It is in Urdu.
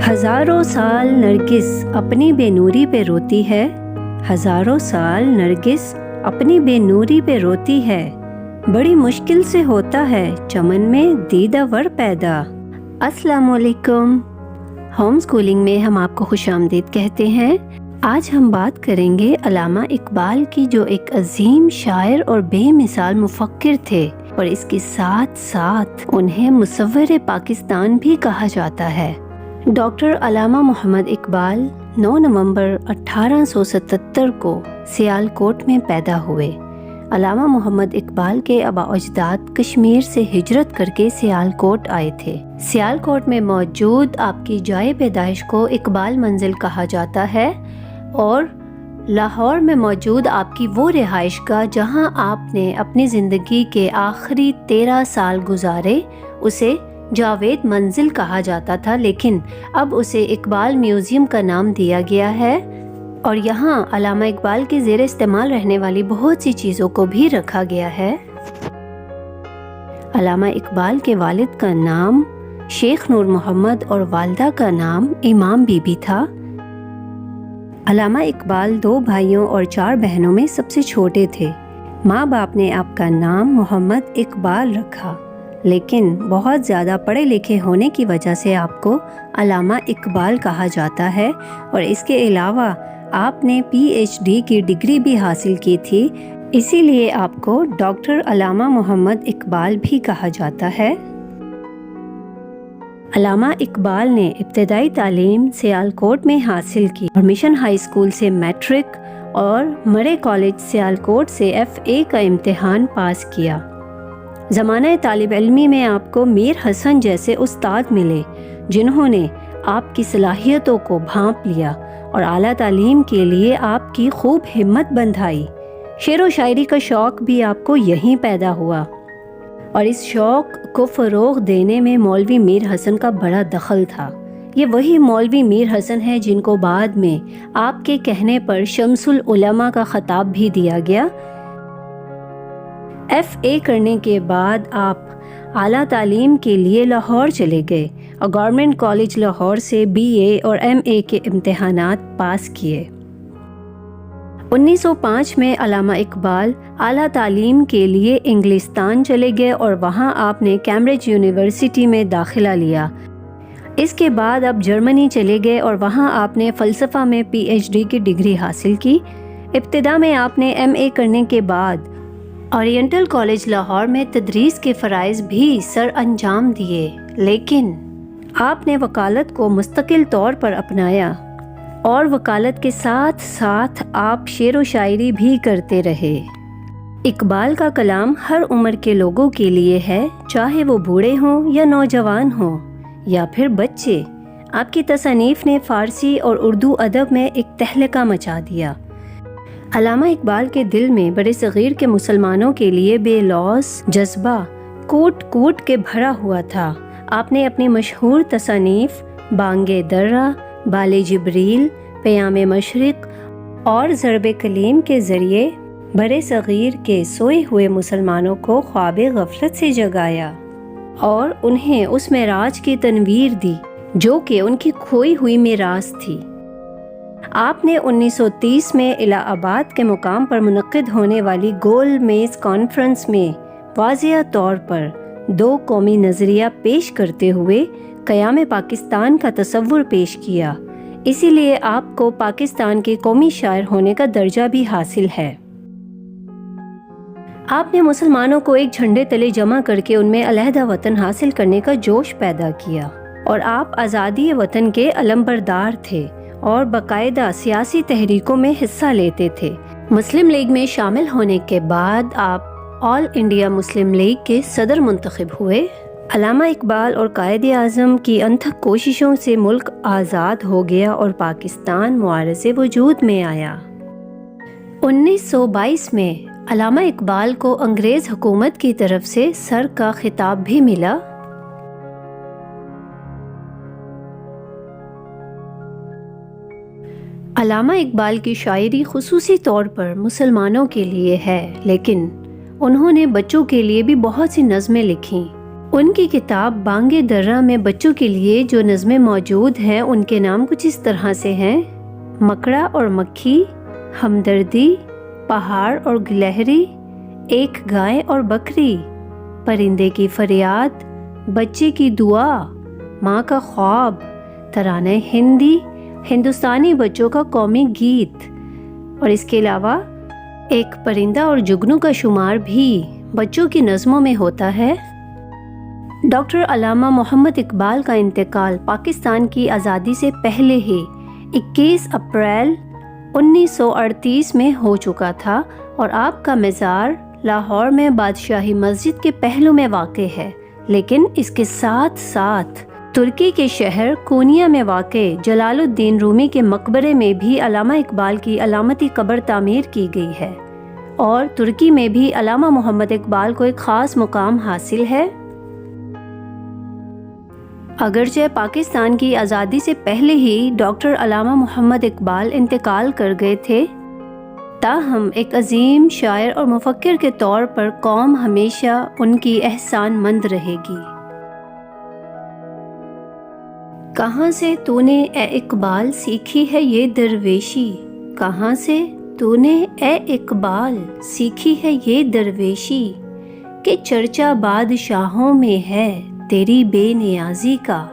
ہزاروں سال نرگس اپنی بے نوری پہ روتی ہے، ہزاروں سال نرگس اپنی بے نوری پہ روتی ہے، بڑی مشکل سے ہوتا ہے چمن میں دیدہ ور پیدا۔ السلام علیکم، ہوم اسکولنگ میں ہم آپ کو خوش آمدید کہتے ہیں۔ آج ہم بات کریں گے علامہ اقبال کی، جو ایک عظیم شاعر اور بے مثال مفکر تھے، اور اس کے ساتھ ساتھ انہیں مصور پاکستان بھی کہا جاتا ہے۔ ڈاکٹر علامہ محمد اقبال 9 نومبر 1877 کو سیالکوٹ میں پیدا ہوئے۔ علامہ محمد اقبال کے آباء و اجداد کشمیر سے ہجرت کر کے سیالکوٹ آئے تھے۔ سیالکوٹ میں موجود آپ کی جائے پیدائش کو اقبال منزل کہا جاتا ہے، اور لاہور میں موجود آپ کی وہ رہائش گاہ جہاں آپ نے اپنی زندگی کے آخری 13 سال گزارے، اسے جاوید منزل کہا جاتا تھا، لیکن اب اسے اقبال میوزیم کا نام دیا گیا ہے، اور یہاں علامہ اقبال کے زیر استعمال رہنے والی بہت سی چیزوں کو بھی رکھا گیا ہے۔ علامہ اقبال کے والد کا نام شیخ نور محمد اور والدہ کا نام امام بی بی تھا۔ علامہ اقبال 2 بھائیوں اور 4 بہنوں میں سب سے چھوٹے تھے۔ ماں باپ نے آپ کا نام محمد اقبال رکھا، لیکن بہت زیادہ پڑھے لکھے ہونے کی وجہ سے آپ کو علامہ اقبال کہا جاتا ہے، اور اس کے علاوہ آپ نے PhD کی ڈگری بھی حاصل کی تھی، اسی لیے آپ کو ڈاکٹر علامہ محمد اقبال بھی کہا جاتا ہے۔ علامہ اقبال نے ابتدائی تعلیم سیالکوٹ میں حاصل کی، اور مشن ہائی اسکول سے میٹرک اور مرے کالج سیالکوٹ سے FA کا امتحان پاس کیا۔ زمانہ طالب علمی میں آپ کو میر حسن جیسے استاد ملے، جنہوں نے آپ کی صلاحیتوں کو بھانپ لیا اور اعلیٰ تعلیم کے لیے آپ کی خوب ہمت بندھائی۔ شعر و شاعری کا شوق بھی آپ کو یہیں پیدا ہوا، اور اس شوق کو فروغ دینے میں مولوی میر حسن کا بڑا دخل تھا۔ یہ وہی مولوی میر حسن ہے جن کو بعد میں آپ کے کہنے پر شمس العلماء کا خطاب بھی دیا گیا۔ FA کرنے کے بعد آپ اعلیٰ تعلیم کے لیے لاہور چلے گئے، اور گورنمنٹ کالج لاہور سے BA اور MA کے امتحانات پاس کیے۔ 1905 میں علامہ اقبال اعلیٰ تعلیم کے لیے انگلستان چلے گئے، اور وہاں آپ نے کیمبرج یونیورسٹی میں داخلہ لیا۔ اس کے بعد آپ جرمنی چلے گئے، اور وہاں آپ نے فلسفہ میں PhD کی ڈگری حاصل کی۔ ابتدا میں آپ نے MA کرنے کے بعد اورینٹل کالج لاہور میں تدریس کے فرائض بھی سر انجام دیے، لیکن آپ نے وکالت کو مستقل طور پر اپنایا، اور وکالت کے ساتھ ساتھ آپ شعر و شاعری بھی کرتے رہے۔ اقبال کا کلام ہر عمر کے لوگوں کے لیے ہے، چاہے وہ بوڑھے ہوں یا نوجوان ہوں یا پھر بچے۔ آپ کی تصانیف نے فارسی اور اردو ادب میں ایک تہلکہ مچا دیا۔ علامہ اقبال کے دل میں برِ صغیر کے مسلمانوں کے لیے بے لوث جذبہ کوٹ کوٹ کے بھرا ہوا تھا۔ آپ نے اپنی مشہور تصانیف بانگ درہ، بال جبریل، پیام مشرق اور ضرب کلیم کے ذریعے برِ صغیر کے سوئے ہوئے مسلمانوں کو خواب غفلت سے جگایا، اور انہیں اس معراج کی تنویر دی جو کہ ان کی کھوئی ہوئی میراث تھی۔ آپ نے 1930 میں الہ آباد کے مقام پر منعقد ہونے والی گول میز کانفرنس میں واضح طور پر 2 قومی نظریہ پیش کرتے ہوئے قیام پاکستان کا تصور پیش کیا، اسی لیے آپ کو پاکستان کے قومی شاعر ہونے کا درجہ بھی حاصل ہے۔ آپ نے مسلمانوں کو ایک جھنڈے تلے جمع کر کے ان میں علیحدہ وطن حاصل کرنے کا جوش پیدا کیا، اور آپ آزادی وطن کے علمبردار تھے اور باقاعدہ سیاسی تحریکوں میں حصہ لیتے تھے۔ مسلم لیگ میں شامل ہونے کے بعد آپ آل انڈیا مسلم لیگ کے صدر منتخب ہوئے۔ علامہ اقبال اور قائد اعظم کی انتھک کوششوں سے ملک آزاد ہو گیا اور پاکستان معرض وجود میں آیا۔ 1922 میں علامہ اقبال کو انگریز حکومت کی طرف سے سر کا خطاب بھی ملا۔ علامہ اقبال کی شاعری خصوصی طور پر مسلمانوں کے لیے ہے، لیکن انہوں نے بچوں کے لیے بھی بہت سی نظمیں لکھیں۔ ان کی کتاب بانگ درہ میں بچوں کے لیے جو نظمیں موجود ہیں ان کے نام کچھ اس طرح سے ہیں: مکڑا اور مکھی، ہمدردی، پہاڑ اور گلہری، ایک گائے اور بکری، پرندے کی فریاد، بچے کی دعا، ماں کا خواب، ترانہ ہندی، ہندوستانی بچوں کا قومی گیت، اور اس کے علاوہ ایک پرندہ اور جگنو کا شمار بھی بچوں کی نظموں میں ہوتا ہے۔ ڈاکٹر علامہ محمد اقبال کا انتقال پاکستان کی آزادی سے پہلے ہی 21 اپریل 1938 میں ہو چکا تھا، اور آپ کا مزار لاہور میں بادشاہی مسجد کے پہلو میں واقع ہے، لیکن اس کے ساتھ ساتھ ترکی کے شہر کونیا میں واقع جلال الدین رومی کے مقبرے میں بھی علامہ اقبال کی علامتی قبر تعمیر کی گئی ہے، اور ترکی میں بھی علامہ محمد اقبال کو ایک خاص مقام حاصل ہے۔ اگرچہ پاکستان کی آزادی سے پہلے ہی ڈاکٹر علامہ محمد اقبال انتقال کر گئے تھے، تاہم ایک عظیم شاعر اور مفکر کے طور پر قوم ہمیشہ ان کی احسان مند رہے گی۔ کہاں سے تو نے اے اقبال سیکھی ہے یہ درویشی، کہاں سے تو نے اے اقبال سیکھی ہے یہ درویشی، کہ چرچا بادشاہوں میں ہے تیری بے نیازی کا۔